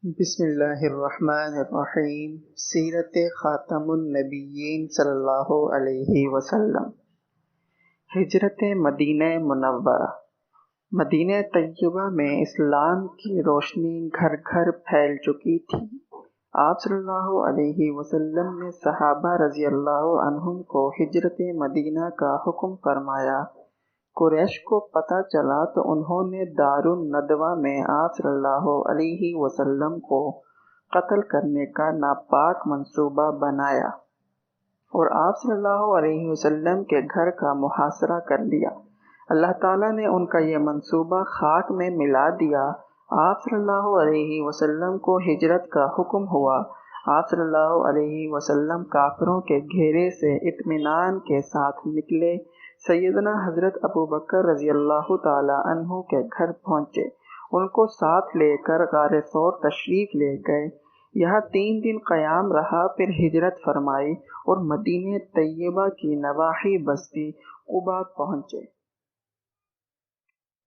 بسم اللہ الرحمن الرحیم۔ سیرت خاتم النبیین صلی اللہ علیہ وسلم۔ ہجرت مدینہ منورہ۔ مدینہ طیبہ میں اسلام کی روشنی گھر گھر پھیل چکی تھی۔ آپ صلی اللہ علیہ وسلم نے صحابہ رضی اللہ عنہم کو ہجرت مدینہ کا حکم فرمایا۔ قریش کو پتہ چلا تو انہوں نے دار الندوہ میں آپ صلی اللہ علیہ وسلم کو قتل کرنے کا ناپاک منصوبہ بنایا اور آپ صلی اللہ علیہ وسلم کے گھر کا محاصرہ کر لیا۔ اللہ تعالیٰ نے ان کا یہ منصوبہ خاک میں ملا دیا۔ آپ صلی اللہ علیہ وسلم کو ہجرت کا حکم ہوا۔ آپ صلی اللہ علیہ وسلم کافروں کے گھیرے سے اطمینان کے ساتھ نکلے۔ سیدنا حضرت ابوبکر رضی اللہ تعالی عنہ کے گھر پہنچے، ان کو ساتھ لے کر غار ثور تشریف لے گئے۔ یہاں 3 دن قیام رہا، پھر ہجرت فرمائی اور مدینہ طیبہ کی نواحی بستی قباء پہنچے۔